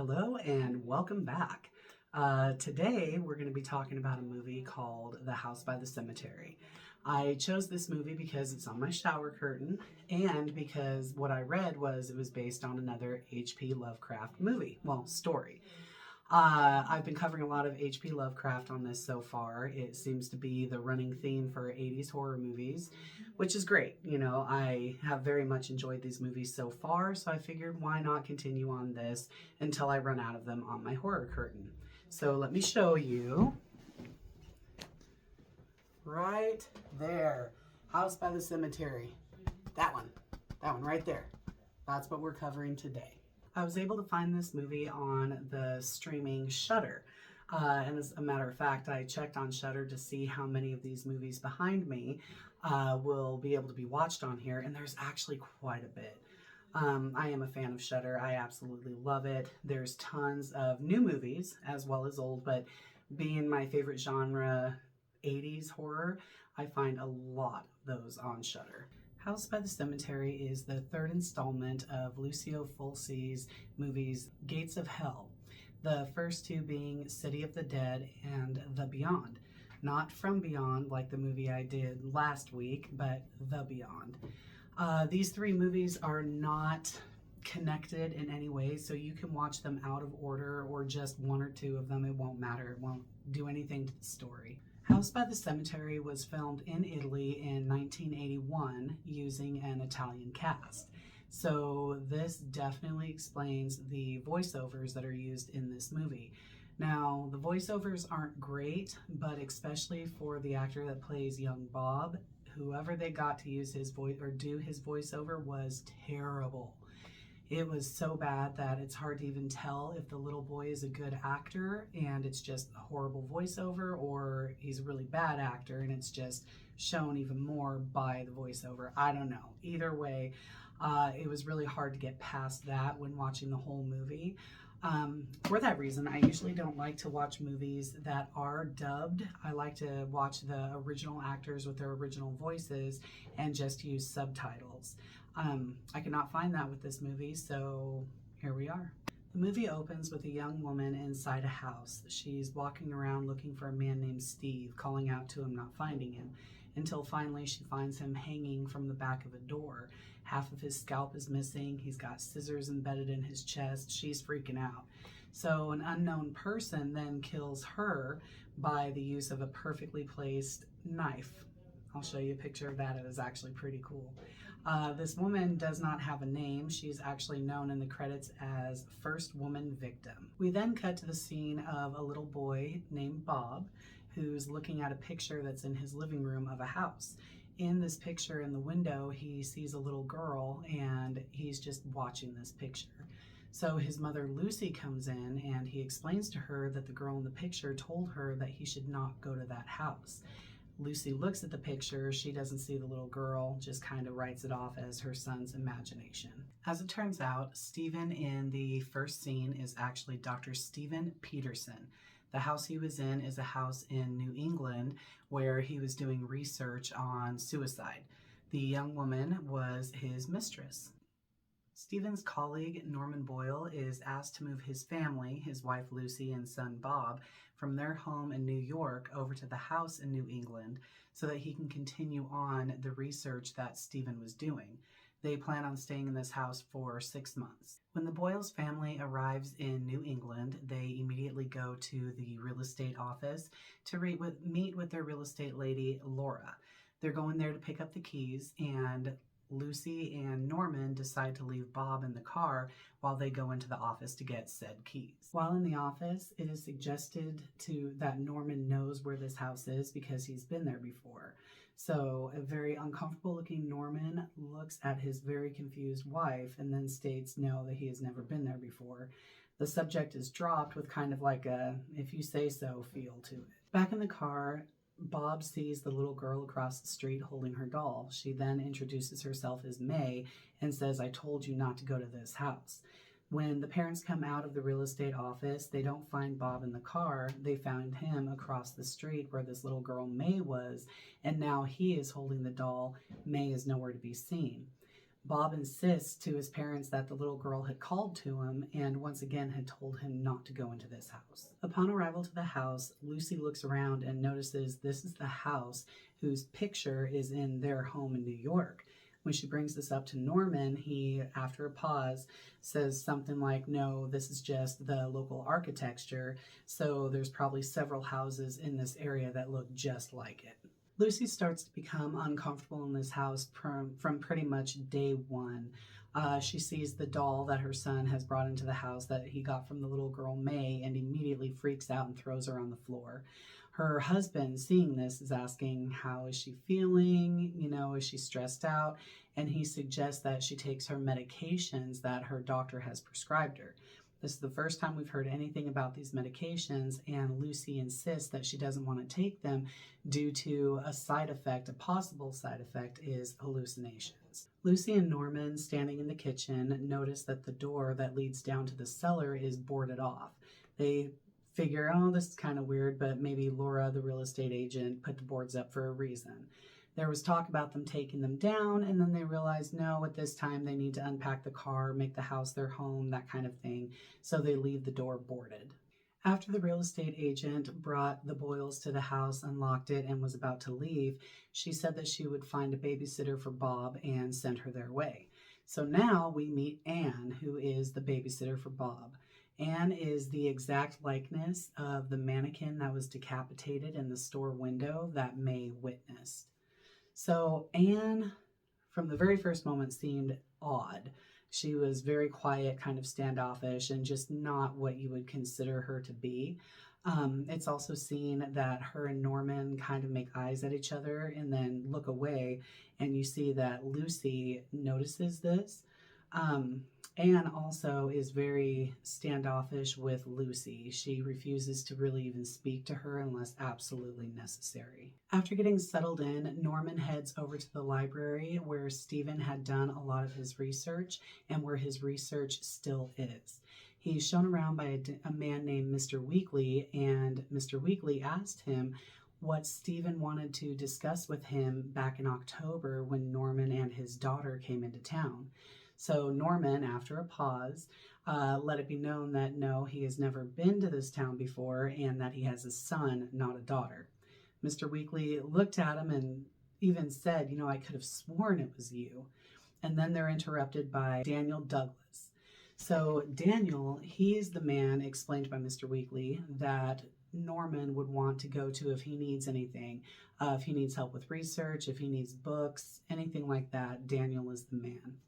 Hello and welcome back. Today we're going to be talking about a movie called The House by the Cemetery. I chose this movie because it's on my shower curtain and because what I read was it was based on another H.P. Lovecraft movie, story. I've been covering a lot of H.P. Lovecraft on this so far. It seems to be the running theme for 80s horror movies, which is great. I have very much enjoyed these movies so far, so I figured why not continue on this until I run out of them on my horror curtain. So let me show you. Right there. House by the Cemetery. That one right there. That's what we're covering today. I was able to find this movie on the streaming Shudder. And as a matter of fact, I checked on Shudder to see how many of these movies behind me will be able to be watched on here, and there's actually quite a bit. I am a fan of Shudder. I absolutely love it. There's tons of new movies as well as old, but being my favorite genre, 80s horror, I find a lot of those on Shudder. House by the Cemetery is the third installment of Lucio Fulci's movies Gates of Hell, the first two being City of the Dead and The Beyond. Not From Beyond like the movie I did last week, but The Beyond. These three movies are not connected in any way, so you can watch them out of order or just one or two of them. It won't matter. It won't do anything to the story. House by the Cemetery was filmed in Italy in 1981 using an Italian cast. So this definitely explains the voiceovers that are used in this movie. Now, the voiceovers aren't great, but especially for the actor that plays young Bob, whoever they got to use his voice or do his voiceover was terrible. It was so bad that it's hard to even tell if the little boy is a good actor and it's just a horrible voiceover, or he's a really bad actor and it's just shown even more by the voiceover. I don't know. Either way, it was really hard to get past that when watching the whole movie. For that reason, I usually don't like to watch movies that are dubbed. I like to watch the original actors with their original voices and just use subtitles. I could not find that with this movie, so here we are. The movie opens with a young woman inside a house. She's walking around looking for a man named Steve, calling out to him, not finding him, until finally she finds him hanging from the back of a door. Half of his scalp is missing. He's got scissors embedded in his chest. She's freaking out. So an unknown person then kills her by the use of a perfectly placed knife. I'll show you a picture of that. It is actually pretty cool. This woman does not have a name. She's actually known in the credits as First Woman Victim. We then cut to the scene of a little boy named Bob who's looking at a picture that's in his living room of a house. In this picture in the window, he sees a little girl and he's just watching this picture. So his mother Lucy comes in and he explains to her that the girl in the picture told her that he should not go to that house. Lucy looks at the picture, she doesn't see the little girl, just kind of writes it off as her son's imagination. As it turns out, Stephen in the first scene is actually Dr. Stephen Peterson. The house he was in is a house in New England where he was doing research on suicide. The young woman was his mistress. Stephen's colleague, Norman Boyle, is asked to move his family, his wife Lucy and son Bob, from their home in New York over to the house in New England so that he can continue on the research that Stephen was doing. They plan on staying in this house for 6 months. When the Boyles family arrives in New England, they immediately go to the real estate office to meet with their real estate lady, Laura. They're going there to pick up the keys, and Lucy and Norman decide to leave Bob in the car while they go into the office to get said keys. While in the office, it is suggested that Norman knows where this house is because he's been there before. So a very uncomfortable looking Norman looks at his very confused wife and then states no, that he has never been there before. The subject is dropped with kind of like a if you say so feel to it. Back in the car, Bob sees the little girl across the street holding her doll. She then introduces herself as May and says, "I told you not to go to this house." When the parents come out of the real estate office, they don't find Bob in the car. They found him across the street where this little girl May was, and now he is holding the doll. May is nowhere to be seen. Bob insists to his parents that the little girl had called to him and once again had told him not to go into this house. Upon arrival to the house, Lucy looks around and notices this is the house whose picture is in their home in New York. When she brings this up to Norman, he, after a pause, says something like, no, this is just the local architecture, so there's probably several houses in this area that look just like it. Lucy starts to become uncomfortable in this house from pretty much day one. She sees the doll that her son has brought into the house that he got from the little girl May and immediately freaks out and throws her on the floor. Her husband, seeing this, is asking, how is she feeling? Is she stressed out? And he suggests that she takes her medications that her doctor has prescribed her. This is the first time we've heard anything about these medications, and Lucy insists that she doesn't want to take them due to a possible side effect is hallucinations. Lucy and Norman, standing in the kitchen, notice that the door that leads down to the cellar is boarded off. They figure, oh, this is kind of weird, but maybe Laura, the real estate agent, put the boards up for a reason. There was talk about them taking them down, and then they realized, no, at this time they need to unpack the car, make the house their home, that kind of thing, so they leave the door boarded. After the real estate agent brought the Boyles to the house, unlocked it, and was about to leave, she said that she would find a babysitter for Bob and send her their way. So now we meet Anne, who is the babysitter for Bob. Anne is the exact likeness of the mannequin that was decapitated in the store window that May witnessed. So Anne, from the very first moment, seemed odd. She was very quiet, kind of standoffish, and just not what you would consider her to be. It's also seen that her and Norman kind of make eyes at each other and then look away, and you see that Lucy notices this. Anne also is very standoffish with Lucy. She refuses to really even speak to her unless absolutely necessary. After getting settled in, Norman heads over to the library where Stephen had done a lot of his research and where his research still is. He's shown around by a man named Mr. Weekly, and Mr. Weekly asked him what Stephen wanted to discuss with him back in October when Norman and his daughter came into town. So Norman, after a pause, let it be known that no, he has never been to this town before and that he has a son, not a daughter. Mr. Weekly looked at him and even said, I could have sworn it was you. And then they're interrupted by Daniel Douglas. So Daniel, he's the man explained by Mr. Weekly that Norman would want to go to if he needs anything, if he needs help with research, if he needs books, anything like that, Daniel is the man.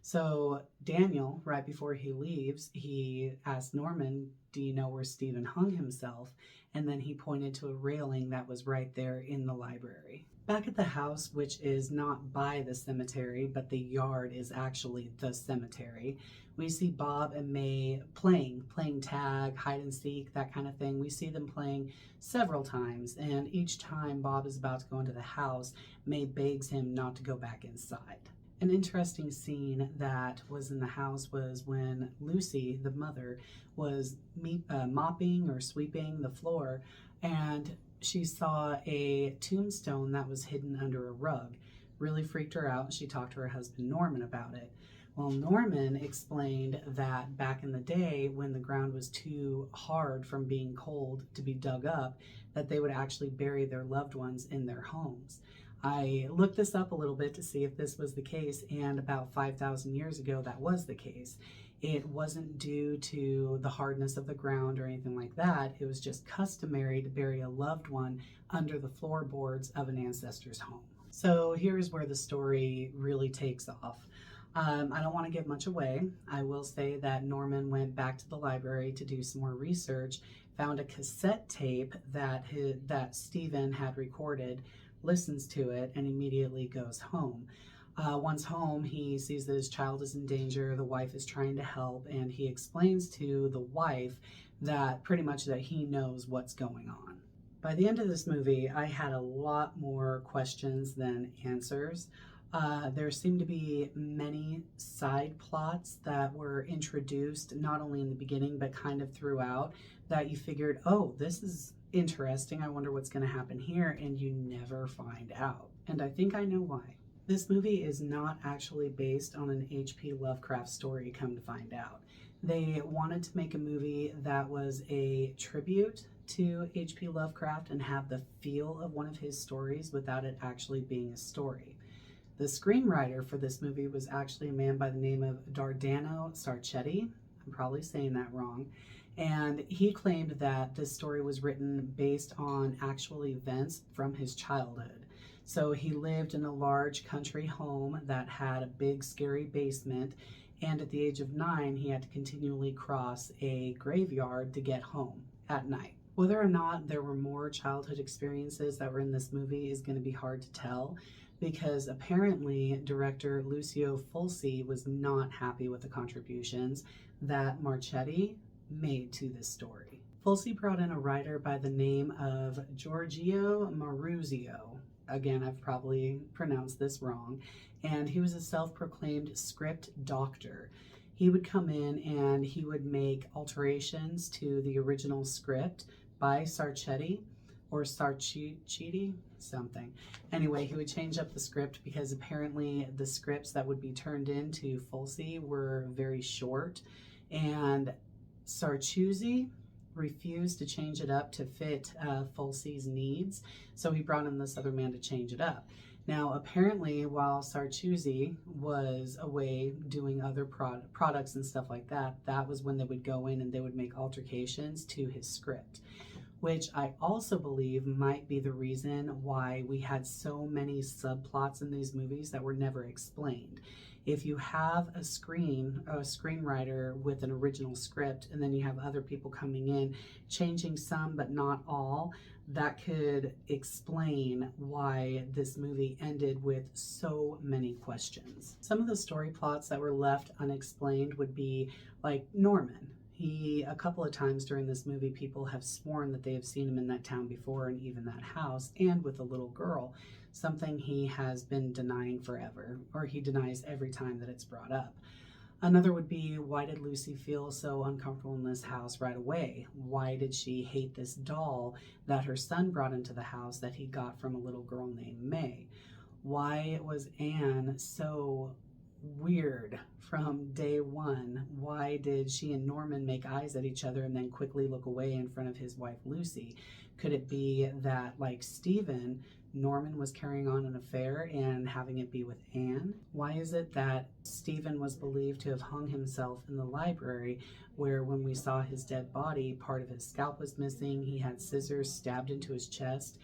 So Daniel, right before he leaves, he asked Norman, do you know where Stephen hung himself? And then he pointed to a railing that was right there in the library. Back at the house, which is not by the cemetery, but the yard is actually the cemetery, we see Bob and May playing tag, hide and seek, that kind of thing. We see them playing several times, and each time Bob is about to go into the house, May begs him not to go back inside. An interesting scene that was in the house was when Lucy, the mother, was mopping or sweeping the floor, and she saw a tombstone that was hidden under a rug. Really freaked her out. She talked to her husband Norman about it. Well, Norman explained that back in the day when the ground was too hard from being cold to be dug up, that they would actually bury their loved ones in their homes. I looked this up a little bit to see if this was the case, and about 5,000 years ago that was the case. It wasn't due to the hardness of the ground or anything like that. It was just customary to bury a loved one under the floorboards of an ancestor's home. So here's where the story really takes off. I don't want to give much away. I will say that Norman went back to the library to do some more research, found a cassette tape that Stephen had recorded, listens to it, and immediately goes home. Once home, he sees that his child is in danger, the wife is trying to help, and he explains to the wife that pretty much that he knows what's going on. By the end of this movie, I had a lot more questions than answers. There seemed to be many side plots that were introduced, not only in the beginning, but kind of throughout, that you figured, oh, this is interesting, I wonder what's going to happen here, and you never find out. And I think I know why. This movie is not actually based on an H.P. Lovecraft story, come to find out. They wanted to make a movie that was a tribute to H.P. Lovecraft and have the feel of one of his stories without it actually being a story. The screenwriter for this movie was actually a man by the name of Dardano Sarcetti. I'm probably saying that wrong. And he claimed that this story was written based on actual events from his childhood. So he lived in a large country home that had a big, scary basement. And at the age of 9, he had to continually cross a graveyard to get home at night. Whether or not there were more childhood experiences that were in this movie is going to be hard to tell, because apparently director Lucio Fulci was not happy with the contributions that Marchetti made to this story. Fulci brought in a writer by the name of Giorgio Maruzio. Again, I've probably pronounced this wrong. And he was a self-proclaimed script doctor. He would come in and he would make alterations to the original script by Sarcetti or Sarcetti, something. Anyway, he would change up the script because apparently the scripts that would be turned into Fulci were very short, and Sarcetti refused to change it up to fit Fulci's needs, so he brought in this other man to change it up. Now, apparently, while Sarcetti was away doing other products and stuff like that, that was when they would go in and they would make alterations to his script, which I also believe might be the reason why we had so many subplots in these movies that were never explained. If you have a screenwriter with an original script, and then you have other people coming in, changing some but not all, that could explain why this movie ended with so many questions. Some of the story plots that were left unexplained would be like Norman. A couple of times during this movie, people have sworn that they have seen him in that town before, and even that house, and with a little girl, something he has been denying forever, or he denies every time that it's brought up. Another would be, why did Lucy feel so uncomfortable in this house right away? Why did she hate this doll that her son brought into the house that he got from a little girl named May? Why was Anne so weird from day one? Why did she and Norman make eyes at each other and then quickly look away in front of his wife Lucy? Could it be that, like Stephen, Norman was carrying on an affair and having it be with Anne? Why is it that Stephen was believed to have hung himself in the library, where when we saw his dead body, part of his scalp was missing, he had scissors stabbed into his chest?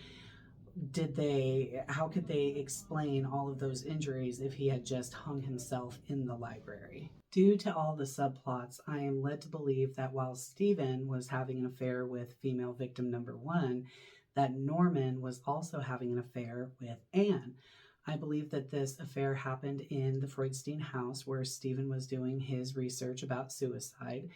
How could they explain all of those injuries if he had just hung himself in the library? Due to all the subplots, I am led to believe that while Stephen was having an affair with female victim number 1, that Norman was also having an affair with Anne. I believe that this affair happened in the Freudstein house where Stephen was doing his research about suicide.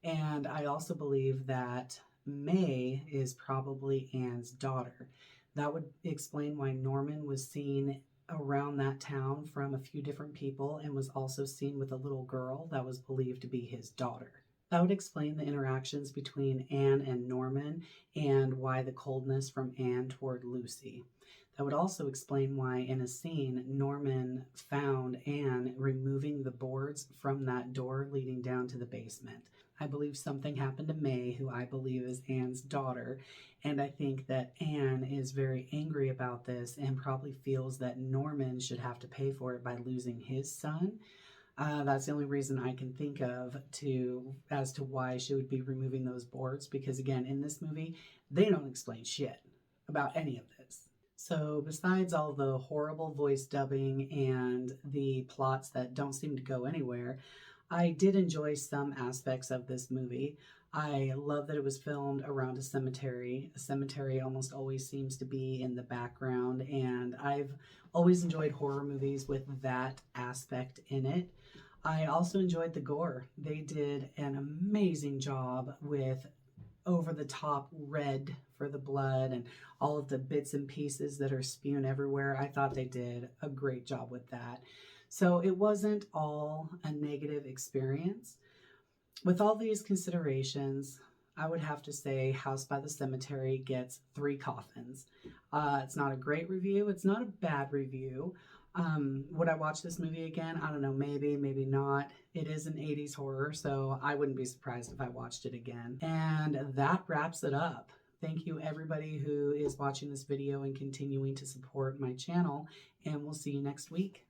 And I also believe that May is probably Anne's daughter. That would explain why Norman was seen around that town from a few different people and was also seen with a little girl that was believed to be his daughter. That would explain the interactions between Anne and Norman and why the coldness from Anne toward Lucy. That would also explain why in a scene Norman found Anne removing the boards from that door leading down to the basement. I believe something happened to May, who I believe is Anne's daughter, and I think that Anne is very angry about this and probably feels that Norman should have to pay for it by losing his son. That's the only reason I can think of as to why she would be removing those boards, because again, in this movie, they don't explain shit about any of this. So besides all the horrible voice dubbing and the plots that don't seem to go anywhere, I did enjoy some aspects of this movie. I love that it was filmed around a cemetery. A cemetery almost always seems to be in the background, and I've always enjoyed horror movies with that aspect in it. I also enjoyed the gore. They did an amazing job with over-the-top red for the blood and all of the bits and pieces that are spewing everywhere. I thought they did a great job with that. So it wasn't all a negative experience. With all these considerations, I would have to say House by the Cemetery gets 3 coffins. It's not a great review. It's not a bad review. Would I watch this movie again? I don't know, maybe, maybe not. It is an 80s horror, so I wouldn't be surprised if I watched it again. And that wraps it up. Thank you everybody who is watching this video and continuing to support my channel, and we'll see you next week.